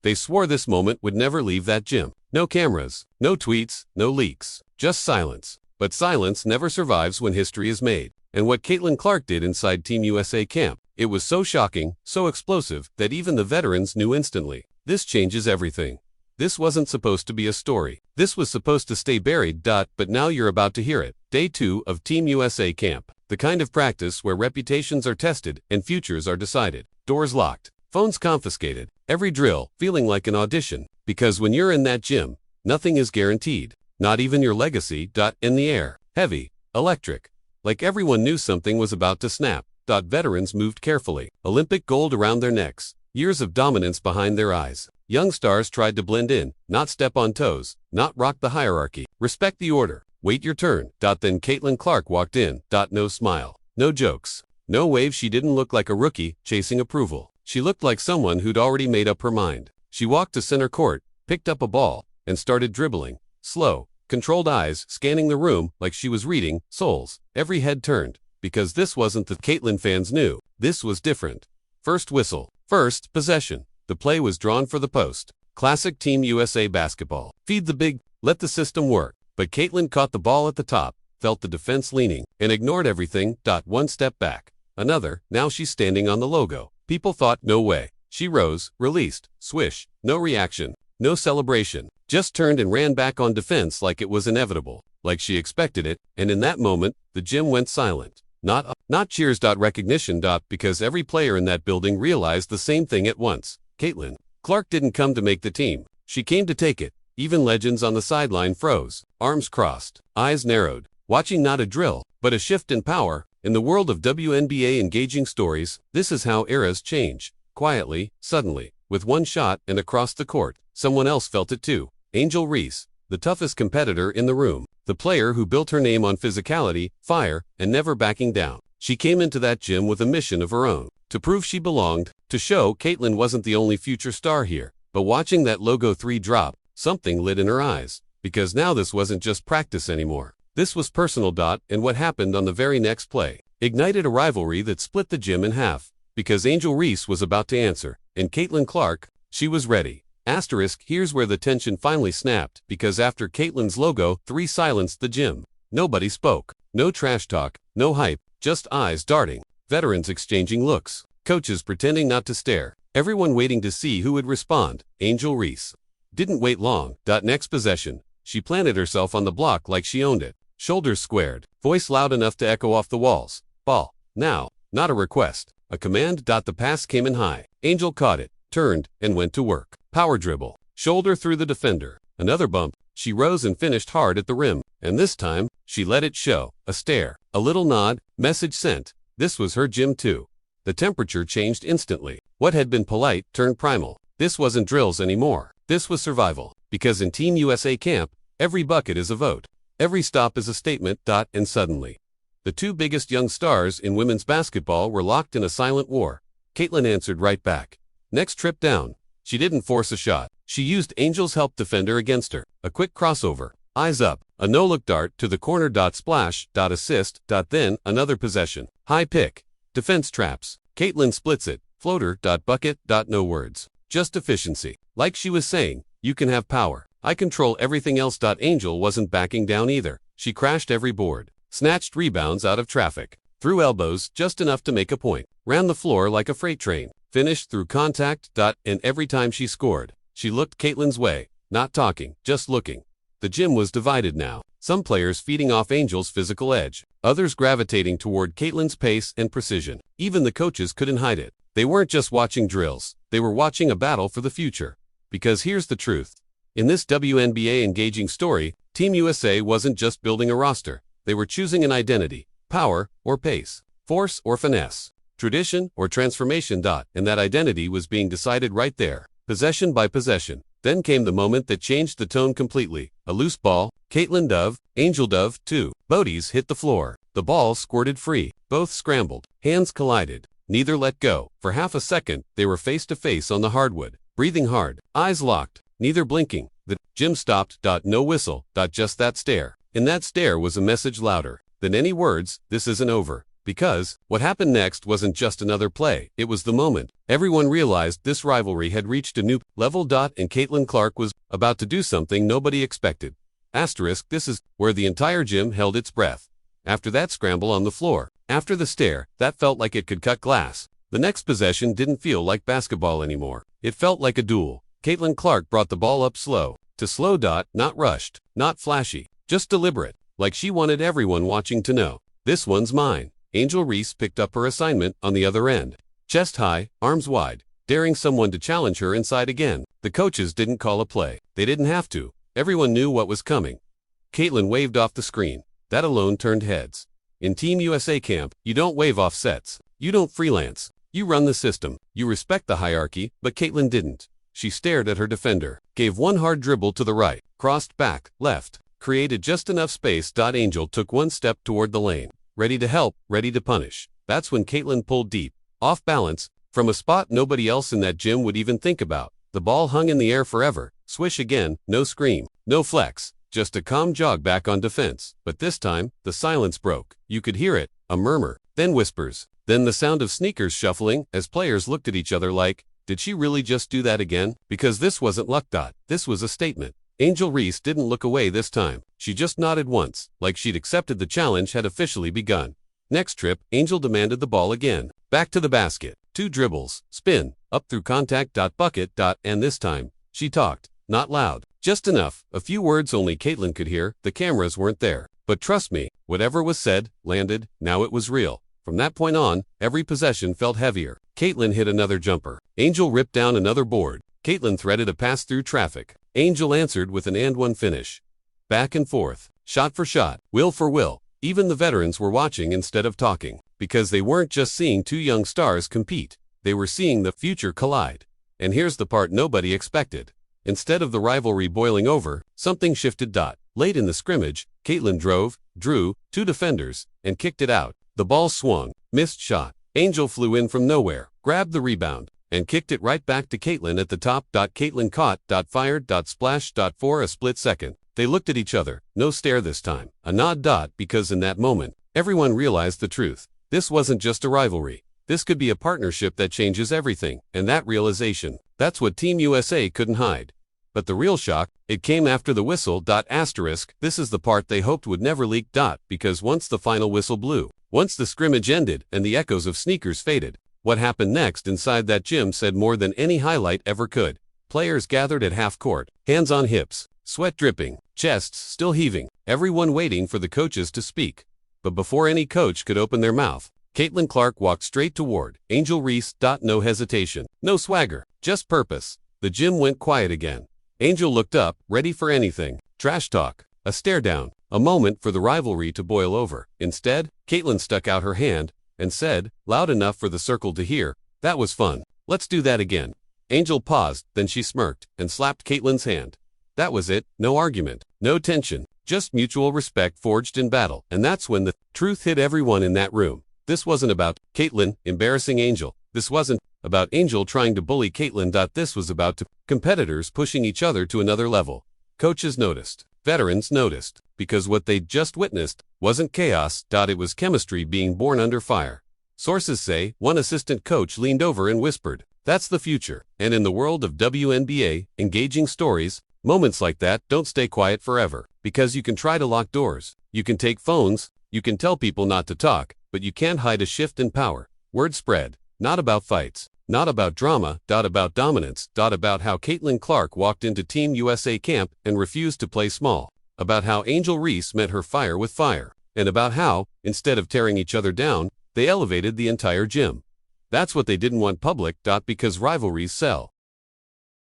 They swore this moment would never leave that gym. No cameras, no tweets, no leaks, just silence. But silence never survives when history is made. And what Caitlin Clark did inside Team USA camp, it was so shocking, so explosive, that even the veterans knew instantly. This changes everything. This wasn't supposed to be a story. This was supposed to stay buried. But now you're about to hear it. Day 2 of Team USA camp. The kind of practice where reputations are tested and futures are decided. Doors locked. Phones confiscated. Every drill feeling like an audition. Because when you're in that gym, nothing is guaranteed. Not even your legacy. In the air. Heavy. Electric. Like everyone knew something was about to snap. Veterans moved carefully. Olympic gold around their necks. Years of dominance behind their eyes. Young stars tried to blend in, not step on toes, not rock the hierarchy. Respect the order. Wait your turn. Then Caitlin Clark walked in. No smile. No jokes. No wave. She didn't look like a rookie chasing approval. She looked like someone who'd already made up her mind. She walked to center court, picked up a ball, and started dribbling. Slow, controlled eyes scanning the room like she was reading souls. Every head turned. Because this wasn't the Caitlin fans knew. This was different. First whistle. First possession. The play was drawn for the post. Classic Team USA basketball. Feed the big, let the system work. But Caitlin caught the ball at the top, felt the defense leaning, and ignored everything. One step back. Another, now she's standing on the logo. People thought, no way. She rose, released, swish, no reaction, no celebration. Just turned and ran back on defense like it was inevitable, like she expected it, and in that moment, the gym went silent. Not cheers. Recognition. Because every player in that building realized the same thing at once. Caitlin Clark didn't come to make the team. She came to take it. Even legends on the sideline froze, arms crossed, eyes narrowed, watching not a drill, but a shift in power. In the world of WNBA engaging stories, this is how eras change. Quietly, suddenly, with one shot and across the court. Someone else felt it too. Angel Reese, the toughest competitor in the room. The player who built her name on physicality, fire, and never backing down. She came into that gym with a mission of her own. To prove she belonged, to show Caitlin wasn't the only future star here. But watching that logo 3 drop, something lit in her eyes. Because now this wasn't just practice anymore. This was personal. And what happened on the very next play ignited a rivalry that split the gym in half. Because Angel Reese was about to answer, and Caitlin Clark, she was ready. Asterisk, here's where the tension finally snapped, because after Caitlin's logo 3 silenced the gym. Nobody spoke. No trash talk, no hype, just eyes darting. Veterans exchanging looks. Coaches pretending not to stare. Everyone waiting to see who would respond. Angel Reese didn't wait long. Next possession, she planted herself on the block like she owned it. Shoulders squared, voice loud enough to echo off the walls. Ball. Now. Not a request. A command. The pass came in high. Angel caught it, turned, and went to work. Power dribble. Shoulder through the defender. Another bump. She rose and finished hard at the rim. And this time, she let it show. A stare. A little nod. Message sent. This was her gym too. The temperature changed instantly. What had been polite turned primal. This wasn't drills anymore. This was survival. Because in Team USA camp, every bucket is a vote. Every stop is a statement. And suddenly, the 2 biggest young stars in women's basketball were locked in a silent war. Caitlin answered right back. Next trip down. She didn't force a shot. She used Angel's help defender against her. A quick crossover. Eyes up. A no-look dart to the corner. Splash. Assist. Then, another possession. High pick. Defense traps. Caitlin splits it. Floater. Bucket. No words. Just efficiency. Like she was saying, you can have power. I control everything else. Angel wasn't backing down either. She crashed every board. Snatched rebounds out of traffic. Threw elbows just enough to make a point. Ran the floor like a freight train. Finished through contact. And every time she scored, she looked Caitlin's way. Not talking, just looking. The gym was divided now. Some players feeding off Angel's physical edge. Others gravitating toward Caitlin's pace and precision. Even the coaches couldn't hide it. They weren't just watching drills. They were watching a battle for the future. Because here's the truth. In this WNBA engaging story, Team USA wasn't just building a roster. They were choosing an identity. Power or pace. Force or finesse. Tradition or transformation. And that identity was being decided right there. Possession by possession. Then came the moment that changed the tone completely. A loose ball. Caitlin dove. Angel dove, too. Bodies hit the floor. The ball squirted free. Both scrambled. Hands collided. Neither let go. For half a second, they were face to face on the hardwood. Breathing hard. Eyes locked. Neither blinking. The gym stopped. No whistle. Just that stare. In that stare was a message louder than any words. This isn't over. Because what happened next wasn't just another play, it was the moment. Everyone realized this rivalry had reached a new level. And Caitlin Clark was about to do something nobody expected. Asterisk, this is where the entire gym held its breath. After that scramble on the floor, after the stare, that felt like it could cut glass. The next possession didn't feel like basketball anymore. It felt like a duel. Caitlin Clark brought the ball up slow. To slow. Not rushed, not flashy, just deliberate, like she wanted everyone watching to know, this one's mine. Angel Reese picked up her assignment on the other end. Chest high, arms wide, daring someone to challenge her inside again. The coaches didn't call a play. They didn't have to. Everyone knew what was coming. Caitlin waved off the screen. That alone turned heads. In Team USA camp, you don't wave off sets. You don't freelance. You run the system. You respect the hierarchy, but Caitlin didn't. She stared at her defender, gave one hard dribble to the right, crossed back, left, created just enough space. Angel took one step toward the lane, ready to help, ready to punish. That's when Caitlin pulled deep, off balance, from a spot nobody else in that gym would even think about. The ball hung in the air forever. Swish again, no scream, no flex, just a calm jog back on defense. But this time, the silence broke. You could hear it, a murmur, then whispers, then the sound of sneakers shuffling as players looked at each other like, did she really just do that again? Because this wasn't luck. This was a statement. Angel Reese didn't look away this time. She just nodded once, like she'd accepted the challenge had officially begun. Next trip, Angel demanded the ball again. Back to the basket. 2 dribbles, spin, up through contact. Bucket. And this time, she talked. Not loud. Just enough. A few words only Caitlin could hear. The cameras weren't there. But trust me, whatever was said, landed. Now it was real. From that point on, every possession felt heavier. Caitlin hit another jumper. Angel ripped down another board. Caitlin threaded a pass through traffic. Angel answered with an and-one finish. Back and forth, shot for shot, will for will. Even the veterans were watching instead of talking, because they weren't just seeing 2 young stars compete. They were seeing the future collide. And here's the part nobody expected. Instead of the rivalry boiling over, something shifted. Late in the scrimmage, Caitlin drove, drew 2 defenders, and kicked it out. The ball swung, missed shot. Angel flew in from nowhere, grabbed the rebound, and kicked it right back to Caitlin at the top. Caitlin caught, fired, splash. For a split second, they looked at each other. No stare this time, a nod. Because in that moment, everyone realized the truth. This wasn't just a rivalry. This could be a partnership that changes everything, and that realization, that's what Team USA couldn't hide. But the real shock, it came after the whistle. Asterisk, this is the part they hoped would never leak. Because once the final whistle blew, once the scrimmage ended and the echoes of sneakers faded, what happened next inside that gym said more than any highlight ever could. Players gathered at half court, hands on hips, sweat dripping, chests still heaving, everyone waiting for the coaches to speak. But before any coach could open their mouth, Caitlin Clark walked straight toward Angel Reese. No hesitation, no swagger, just purpose. The gym went quiet again. Angel looked up, ready for anything. Trash talk, a stare down, a moment for the rivalry to boil over. Instead, Caitlin stuck out her hand and said, loud enough for the circle to hear, that was fun. Let's do that again. Angel paused, then she smirked and slapped Caitlin's hand. That was it, no argument, no tension, just mutual respect forged in battle. And that's when the truth hit everyone in that room. This wasn't about Caitlin embarrassing Angel. This wasn't about Angel trying to bully Caitlin. This was about competitors pushing each other to another level. Coaches noticed. Veterans noticed. Because what they'd just witnessed wasn't chaos. It was chemistry being born under fire. Sources say one assistant coach leaned over and whispered, that's the future. And in the world of WNBA, engaging stories, moments like that don't stay quiet forever. Because you can try to lock doors. You can take phones. You can tell people not to talk. But you can't hide a shift in power. Word spread. Not about fights. Not about drama. About dominance. About how Caitlin Clark walked into Team USA camp and refused to play small. About how Angel Reese met her fire with fire. And about how, instead of tearing each other down, they elevated the entire gym. That's what they didn't want public. Because rivalries sell.